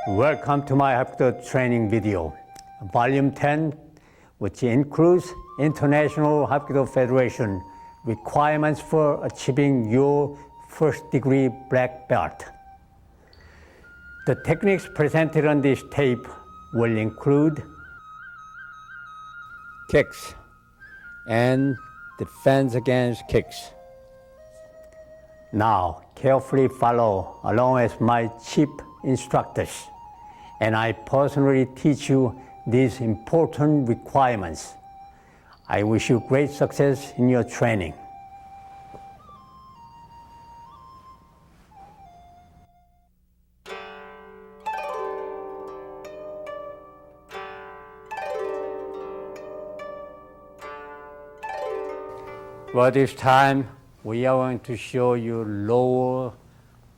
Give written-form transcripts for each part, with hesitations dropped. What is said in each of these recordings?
Welcome to my Hapkido training video, Volume 10, which includes International Hapkido Federation requirements for achieving your first degree black belt. The techniques presented on this tape will include kicks and defense against kicks. Now, carefully follow along as my chief instructors, and I personally teach you these important requirements. I wish you great success in your training. Well, this time we are going to show you lower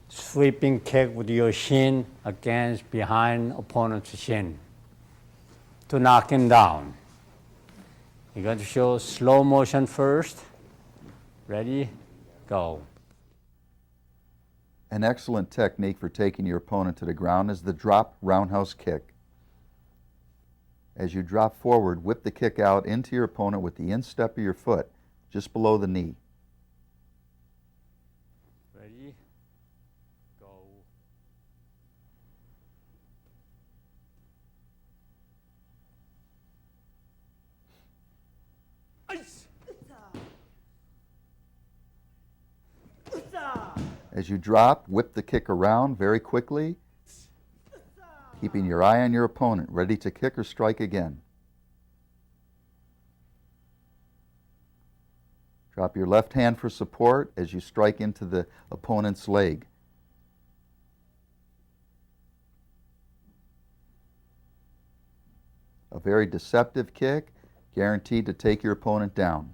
sweeping kick with your shin against behind opponent's shin to knock him down. You're going to show slow motion first. Ready? Go. An excellent technique for taking your opponent to the ground is the drop roundhouse kick. As you drop forward, whip the kick out into your opponent with the instep of your foot, just below the knee. Ready? Go. Ice. As you drop, whip the kick around very quickly, keeping your eye on your opponent, ready to kick or strike again. Drop your left hand for support as you strike into the opponent's leg. A very deceptive kick, guaranteed to take your opponent down.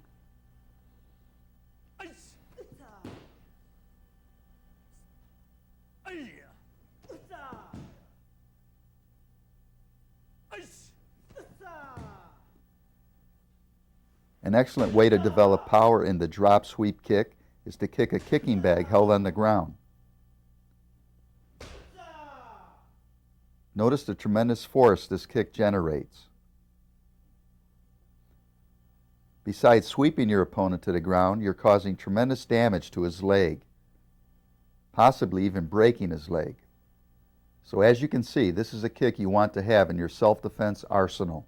An excellent way to develop power in the drop sweep kick is to kick a kicking bag held on the ground. Notice the tremendous force this kick generates. Besides sweeping your opponent to the ground, you're causing tremendous damage to his leg, possibly even breaking his leg. So as you can see, this is a kick you want to have in your self-defense arsenal.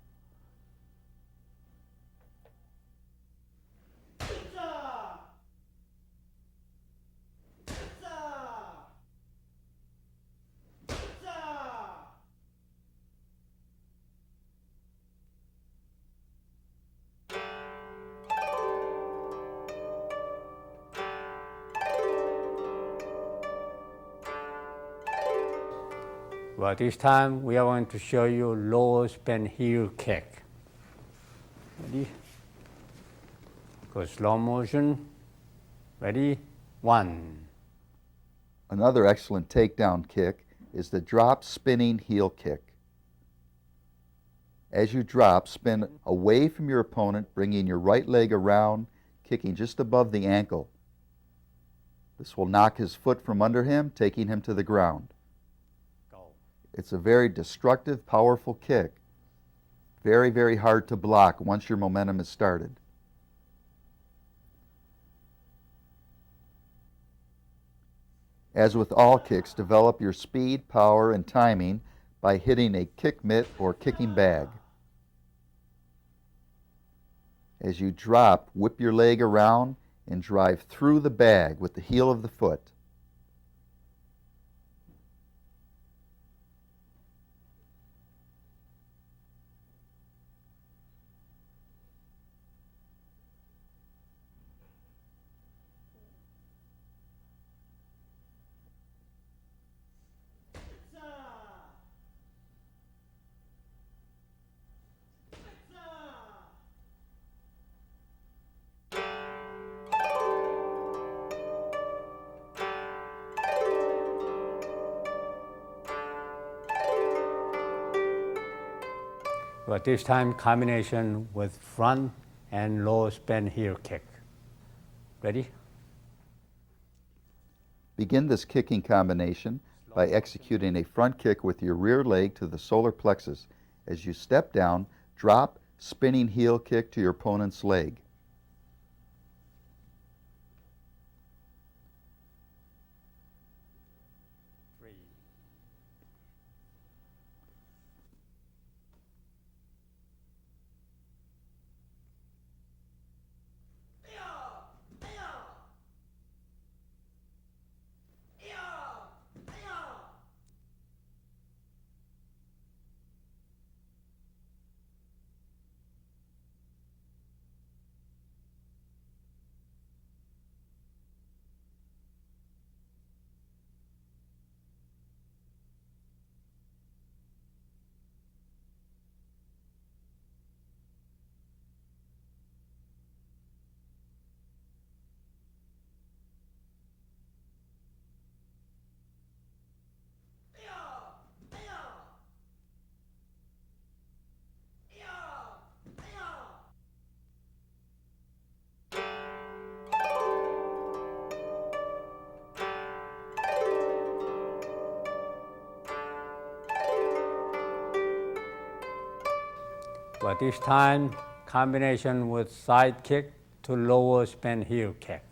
Well, this time we are going to show you lower span heel kick. Ready? Go slow motion. Ready? 1. Another excellent takedown kick is the drop spinning heel kick. As you drop, spin away from your opponent, bringing your right leg around, kicking just above the ankle. This will knock his foot from under him, taking him to the ground. It's a very destructive, powerful kick. Very, very hard to block once your momentum is started. As with all kicks, develop your speed, power, and timing by hitting a kick mitt or kicking bag. As you drop, whip your leg around and drive through the bag with the heel of the foot. But this time combination with front and low span heel kick. Ready? Begin this kicking combination by executing a front kick with your rear leg to the solar plexus. As you step down, drop, spinning heel kick to your opponent's leg. But this time, combination with side kick to lower spin heel kick.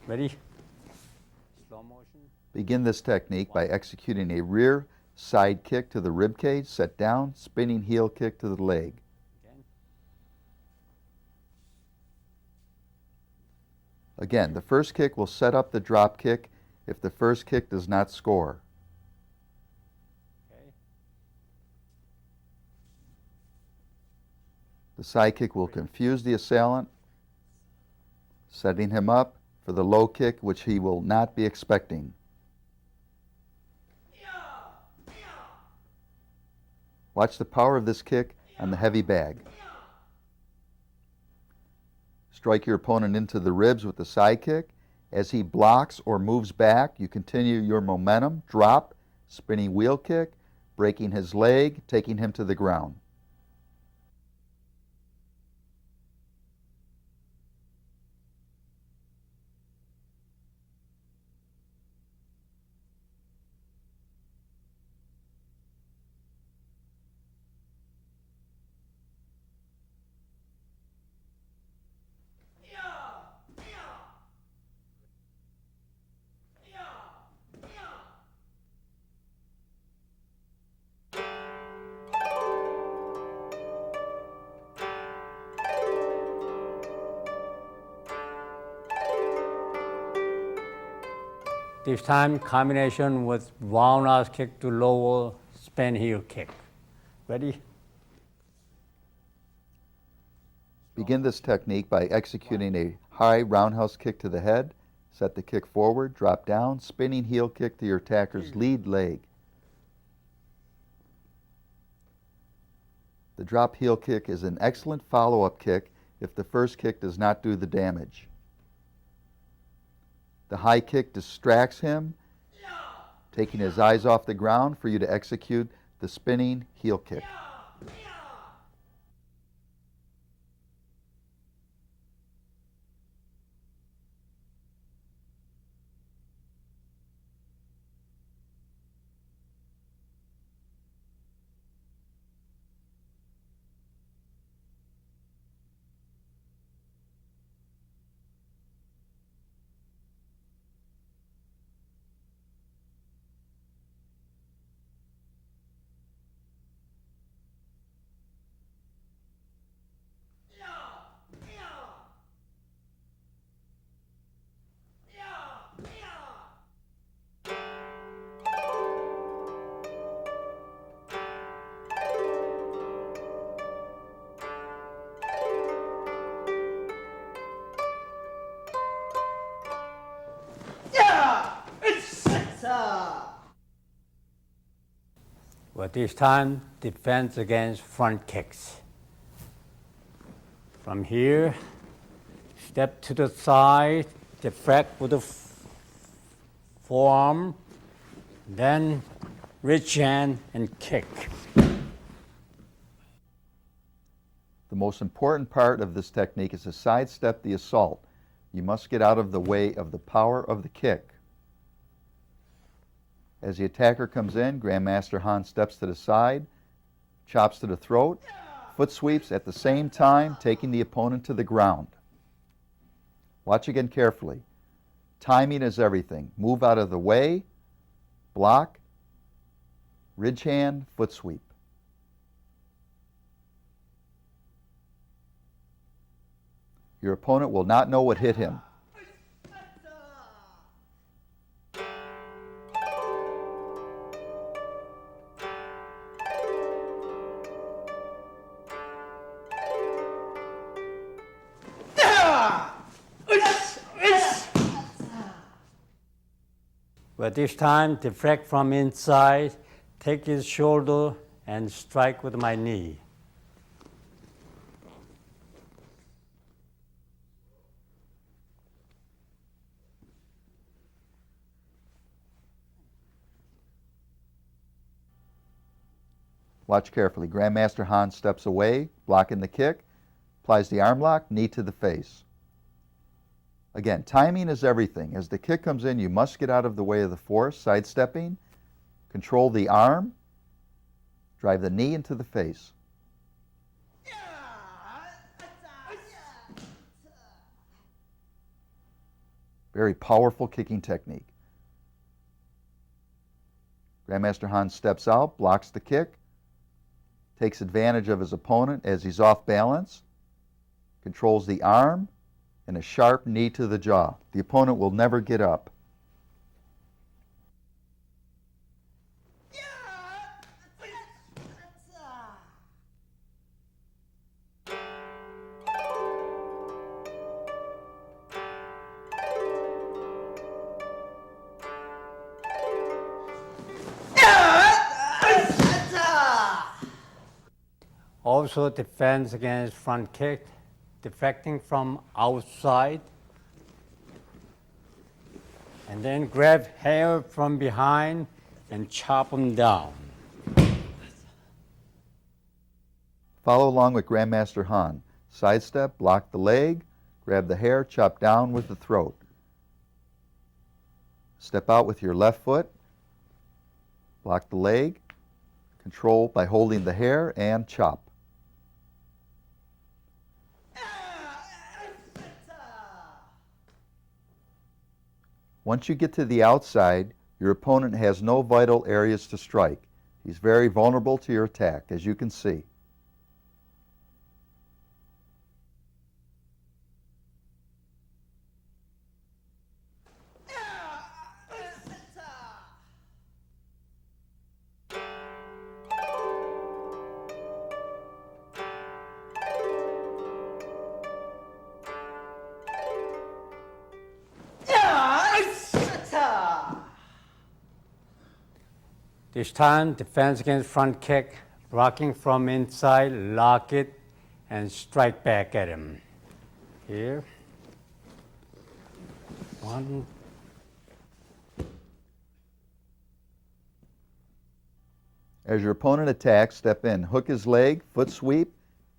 Ready? Slow motion. Begin this technique by executing a rear side kick to the rib cage, set down, spinning heel kick to the leg. Again, the first kick will set up the drop kick if the first kick does not score. Okay. The side kick will confuse the assailant, setting him up for the low kick, which he will not be expecting. Watch the power of this kick on the heavy bag. Strike your opponent into the ribs with the side kick. As he blocks or moves back, you continue your momentum, drop, spinning wheel kick, breaking his leg, taking him to the ground. This time, combination with roundhouse kick to lower spin heel kick. Ready? Begin this technique by executing a high roundhouse kick to the head. Set the kick forward, drop down, spinning heel kick to your attacker's lead leg. The drop heel kick is an excellent follow-up kick if the first kick does not do the damage. The high kick distracts him, taking his eyes off the ground for you to execute the spinning heel kick. But this time, defense against front kicks. From here, step to the side, deflect with the forearm, then reach hand and kick. The most important part of this technique is to sidestep the assault. You must get out of the way of the power of the kick. As the attacker comes in, Grandmaster Han steps to the side, chops to the throat, foot sweeps at the same time, taking the opponent to the ground. Watch again carefully. Timing is everything. Move out of the way, block, ridge hand, foot sweep. Your opponent will not know what hit him. But this time, deflect from inside, take his shoulder and strike with my knee. Watch carefully. Grandmaster Han steps away, blocking the kick, applies the arm lock, knee to the face. Again, timing is everything. As the kick comes in, you must get out of the way of the force, sidestepping, control the arm, drive the knee into the face. Very powerful kicking technique. Grandmaster Han steps out, blocks the kick, takes advantage of his opponent as he's off balance, controls the arm, and a sharp knee to the jaw. The opponent will never get up. Also defense against front kick, deflecting from outside. And then grab hair from behind and chop them down. Follow along with Grandmaster Han. Sidestep, block the leg, grab the hair, chop down with the throat. Step out with your left foot, block the leg, control by holding the hair and chop. Once you get to the outside, your opponent has no vital areas to strike. He's very vulnerable to your attack, as you can see. This time, defense against front kick, blocking from inside, lock it, and strike back at him. Here. One. As your opponent attacks, step in, hook his leg, foot sweep,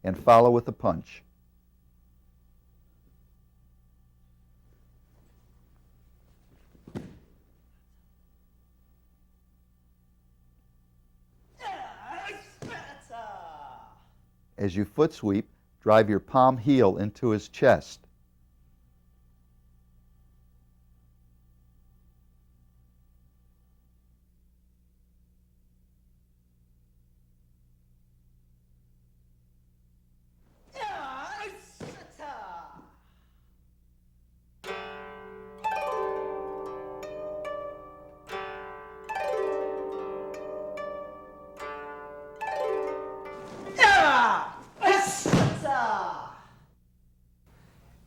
and follow with a punch. As you foot sweep, drive your palm heel into his chest.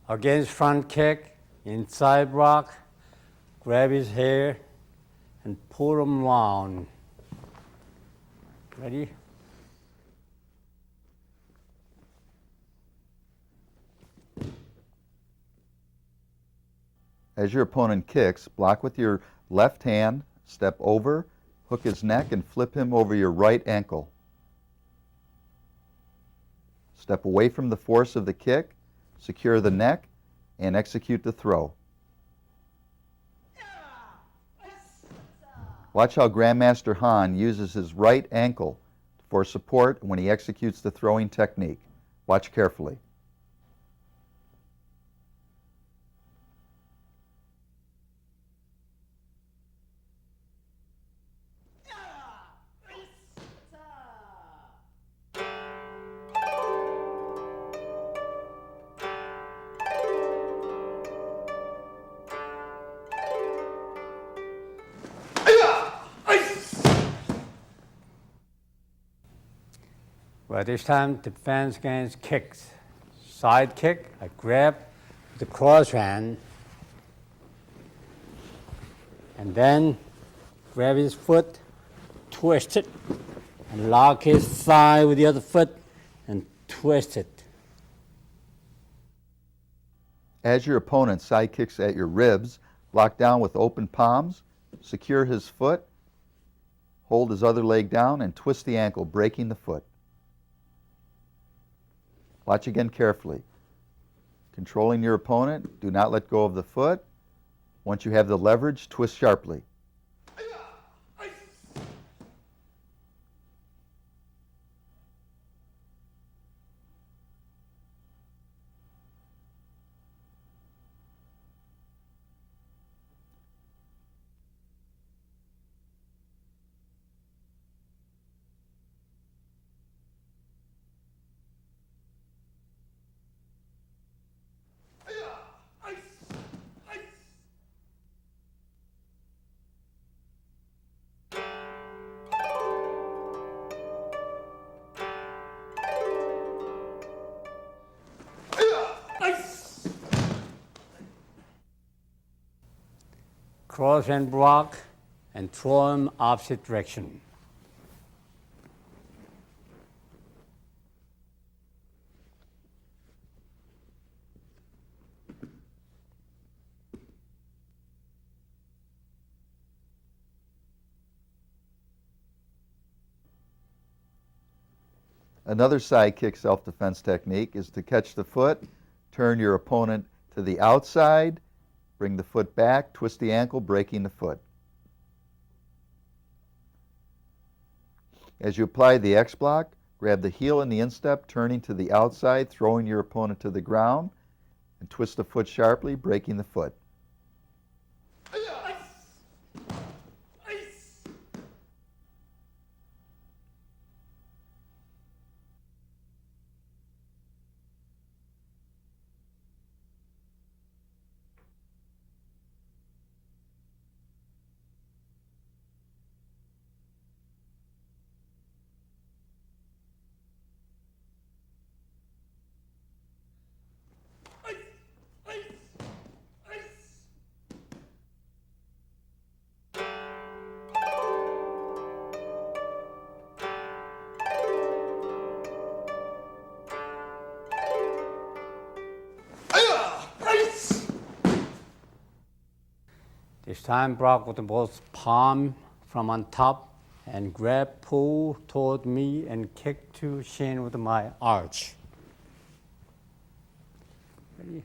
Against front kick, inside block, grab his hair and pull him round. Ready? As your opponent kicks, block with your left hand, step over, hook his neck, and flip him over your right ankle. Step away from the force of the kick, secure the neck, and execute the throw. Watch how Grandmaster Han uses his right ankle for support when he executes the throwing technique. Watch carefully. Well, this time defense against kicks. Side kick, I grab the cross hand and then grab his foot, twist it, and lock his thigh with the other foot and twist it. As your opponent side kicks at your ribs, lock down with open palms, secure his foot, hold his other leg down, and twist the ankle, breaking the foot. Watch again carefully. Controlling your opponent, do not let go of the foot. Once you have the leverage, twist sharply. Cross and block and throw him opposite direction. Another side kick self-defense technique is to catch the foot, turn your opponent to the outside, bring the foot back, twist the ankle, breaking the foot. As you apply the X block, grab the heel in the instep, turning to the outside, throwing your opponent to the ground, and twist the foot sharply, breaking the foot. This time block with both palm from on top and grab, pull toward me and kick to shin with my arch. Ready?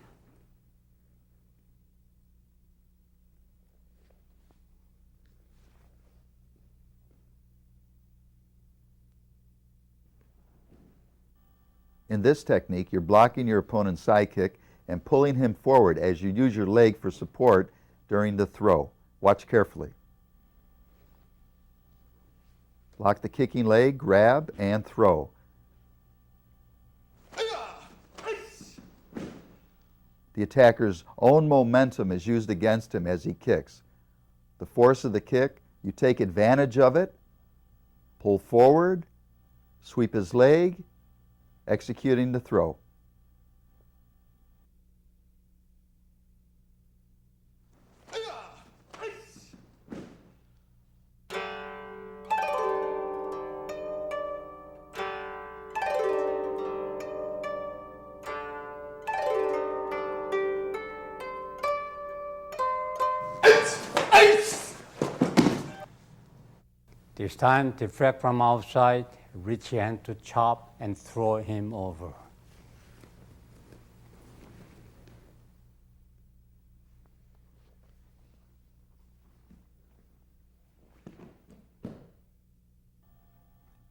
In this technique, you're blocking your opponent's side kick and pulling him forward as you use your leg for support during the throw. Watch carefully. Lock the kicking leg, grab, and throw. The attacker's own momentum is used against him as he kicks. The force of the kick, you take advantage of it, pull forward, sweep his leg, executing the throw. This time, deflect from outside, reach your hand to chop and throw him over.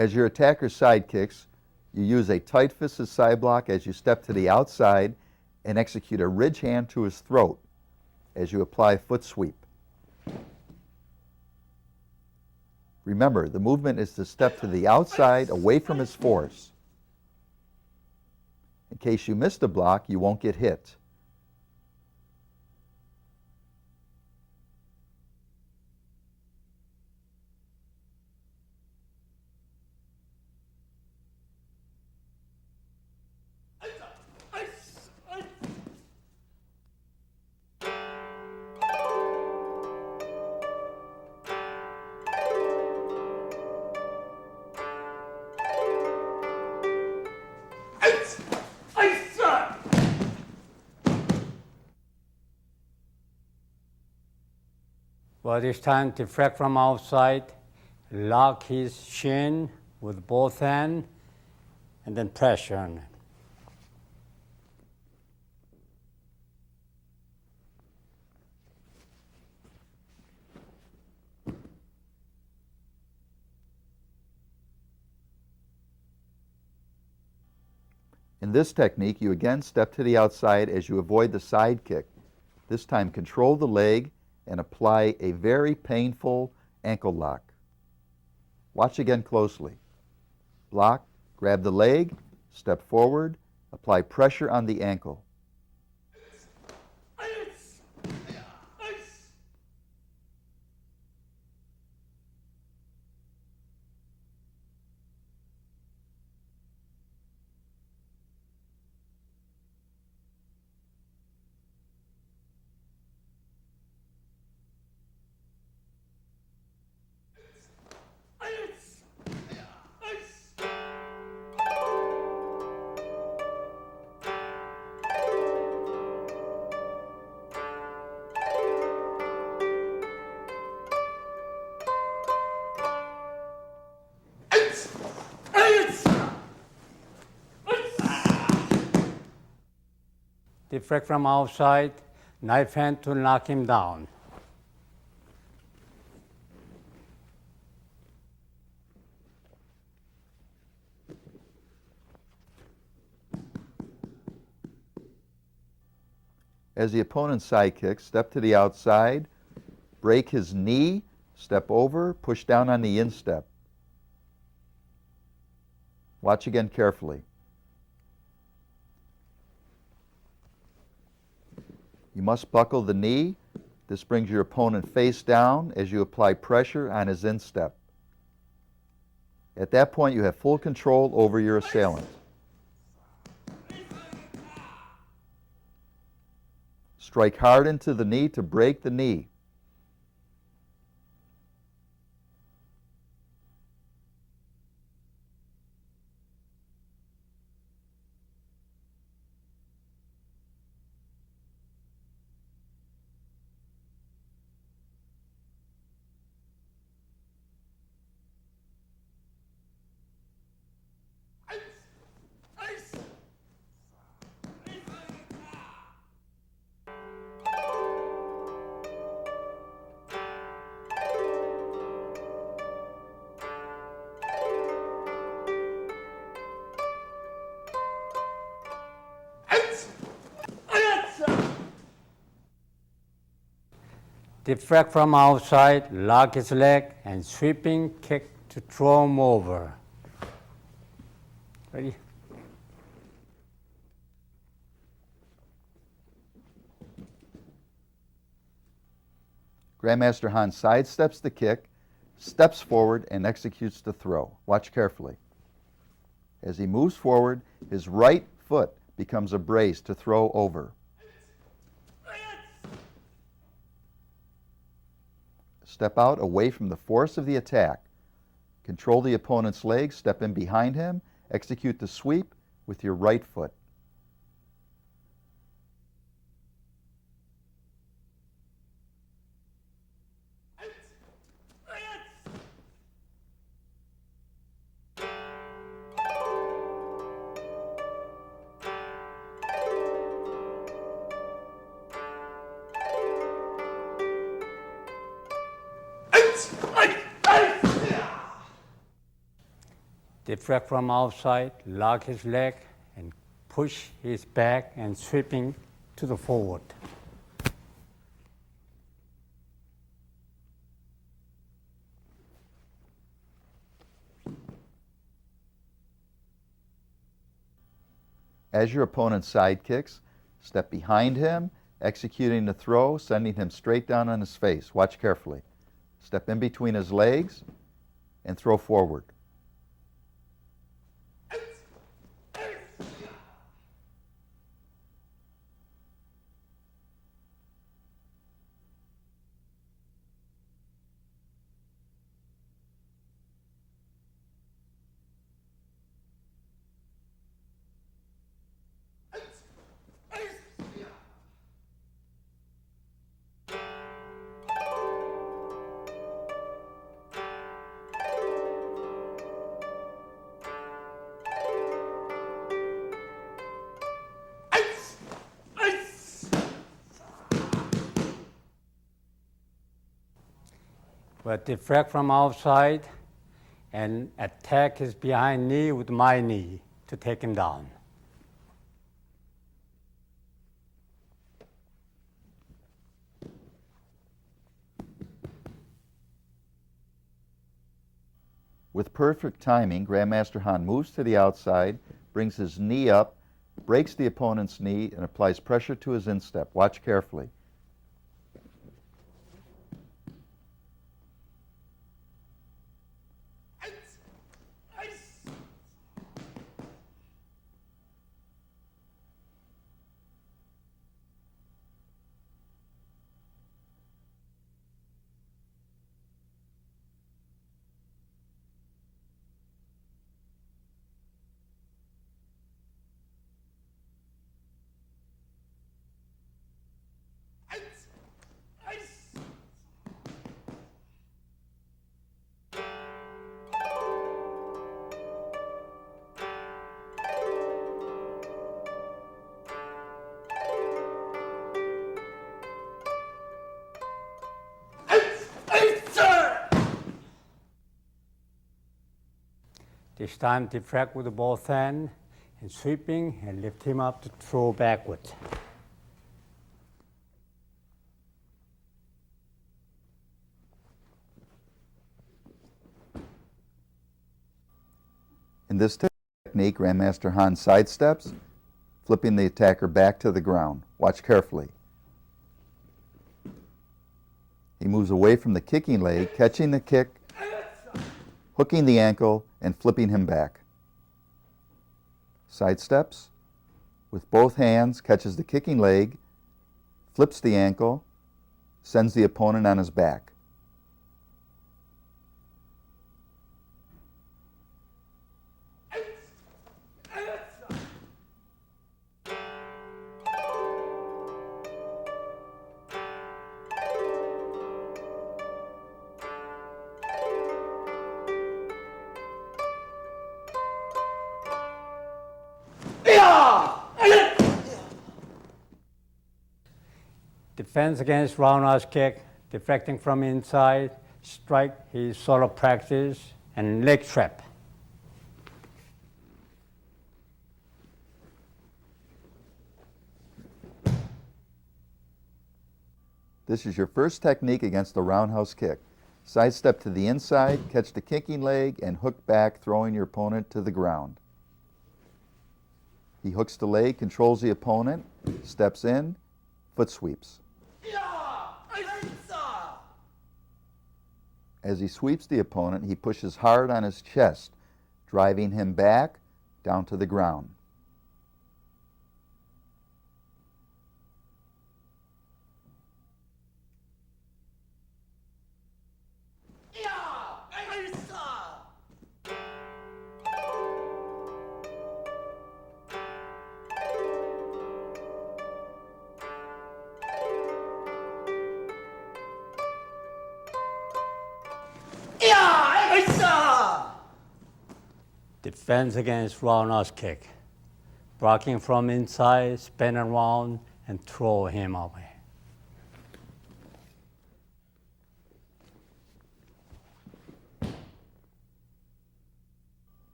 As your attacker side kicks, you use a tight-fisted side block as you step to the outside and execute a ridge hand to his throat as you apply foot sweep. Remember, the movement is to step to the outside away from his force. In case you missed a block, you won't get hit. Well, this time deflect from outside, lock his shin with both hands, and then pressure on it. In this technique, you again step to the outside as you avoid the side kick. This time, control the leg and apply a very painful ankle lock. Watch again closely. Block, grab the leg, step forward, apply pressure on the ankle. Deflect from outside, knife hand to knock him down. As the opponent's side kicks, step to the outside, break his knee, step over, push down on the instep. Watch again carefully. You must buckle the knee. This brings your opponent face down as you apply pressure on his instep. At that point, you have full control over your assailant. Strike hard into the knee to break the knee. Deflect from outside, lock his leg, and sweeping kick to throw him over. Ready? Grandmaster Han sidesteps the kick, steps forward, and executes the throw. Watch carefully. As he moves forward, his right foot becomes a brace to throw over. Step out away from the force of the attack. Control the opponent's leg, step in behind him, execute the sweep with your right foot. Deflect from outside, lock his leg, and push his back and sweeping to the forward. As your opponent's side kicks, step behind him, executing the throw, sending him straight down on his face. Watch carefully. Step in between his legs and throw forward. But deflect from outside and attack his behind knee with my knee to take him down. With perfect timing, Grandmaster Han moves to the outside, brings his knee up, breaks the opponent's knee, and applies pressure to his instep. Watch carefully. This time deflect with both hands and sweeping and lift him up to throw backwards. In this technique, Grandmaster Han sidesteps, flipping the attacker back to the ground. Watch carefully. He moves away from the kicking leg, catching the kick, hooking the ankle, and flipping him back. Sidesteps with both hands, catches the kicking leg, flips the ankle, sends the opponent on his back. Defense against roundhouse kick, deflecting from inside, strike his sort of practice, and leg trap. This is your first technique against the roundhouse kick. Sidestep to the inside, catch the kicking leg, and hook back, throwing your opponent to the ground. He hooks the leg, controls the opponent, steps in, foot sweeps. As he sweeps the opponent, he pushes hard on his chest, driving him back down to the ground. Defense against roundhouse kick, blocking from inside, spin around, and throw him away.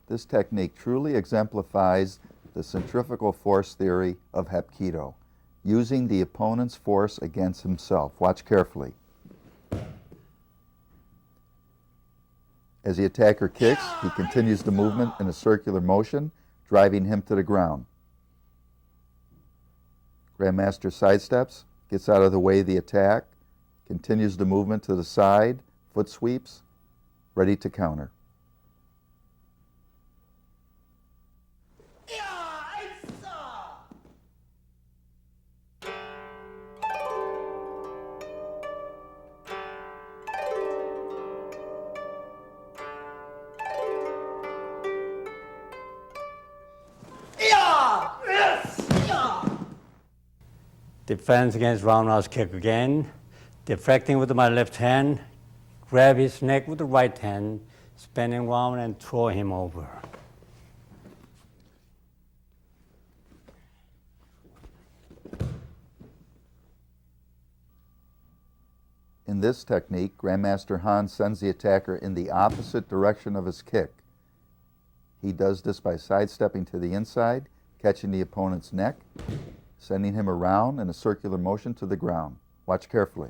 This technique truly exemplifies the centrifugal force theory of Hapkido, using the opponent's force against himself. Watch carefully. As the attacker kicks, he continues the movement in a circular motion, driving him to the ground. Grandmaster sidesteps, gets out of the way of the attack, continues the movement to the side, foot sweeps, ready to counter. Defense against roundhouse kick again. Deflecting with my left hand, grab his neck with the right hand, spinning round and throw him over. In this technique, Grandmaster Han sends the attacker in the opposite direction of his kick. He does this by sidestepping to the inside, catching the opponent's neck, sending him around in a circular motion to the ground. Watch carefully.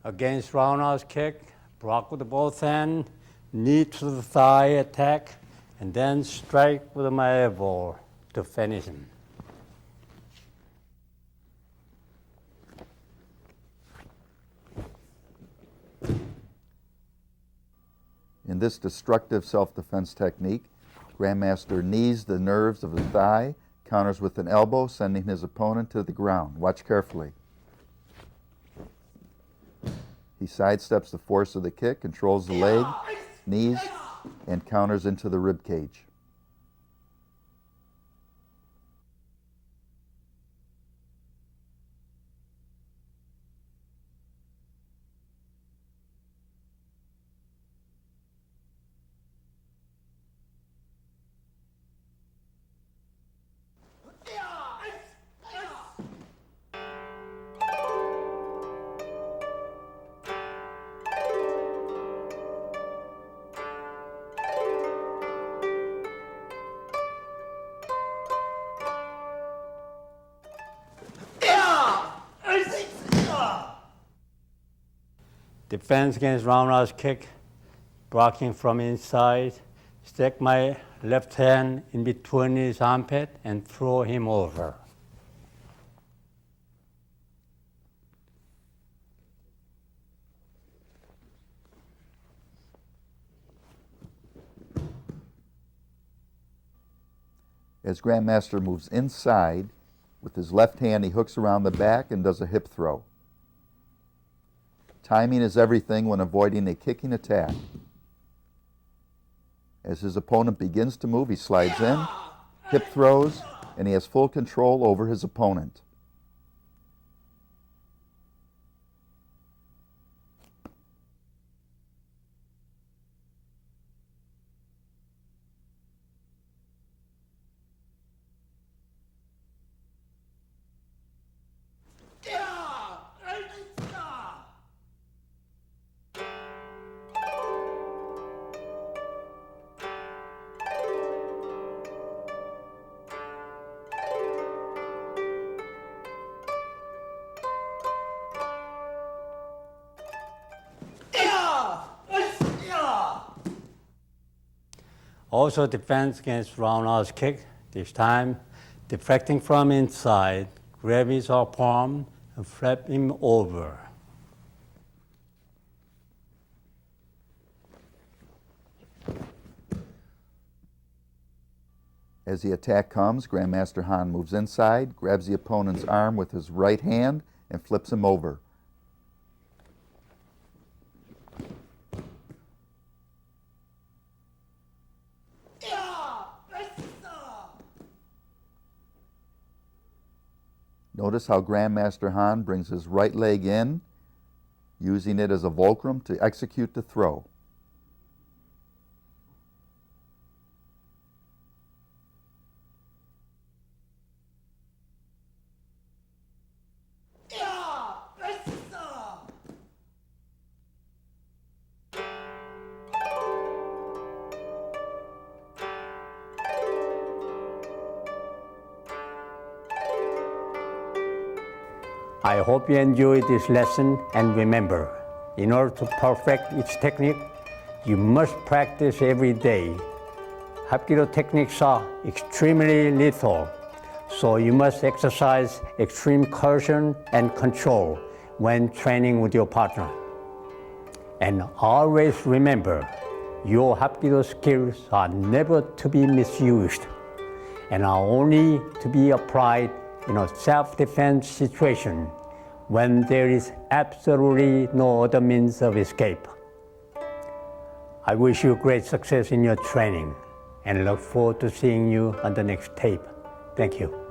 Against roundhouse kick, block with both hands, knee to the thigh attack, and then strike with my elbow to finish him. In this destructive self-defense technique, Grandmaster knees the nerves of the thigh, counters with an elbow, sending his opponent to the ground. Watch carefully. He sidesteps the force of the kick, controls the leg, knees, and counters into the rib cage. Defense against roundhouse kick, blocking from inside, stick my left hand in between his armpit and throw him over. As Grandmaster moves inside, with his left hand he hooks around the back and does a hip throw. Timing is everything when avoiding a kicking attack. As his opponent begins to move, he slides in, hip throws, and he has full control over his opponent. Also defense against roundhouse kick, this time deflecting from inside, grab his palm and flip him over. As the attack comes, Grandmaster Han moves inside, grabs the opponent's arm with his right hand, and flips him over. Notice how Grandmaster Han brings his right leg in, using it as a fulcrum to execute the throw. I hope you enjoyed this lesson, and remember, in order to perfect each technique, you must practice every day. Hapkido techniques are extremely lethal, so you must exercise extreme caution and control when training with your partner. And always remember, your Hapkido skills are never to be misused and are only to be applied in a self-defense situation when there is absolutely no other means of escape. I wish you great success in your training and look forward to seeing you on the next tape. Thank you.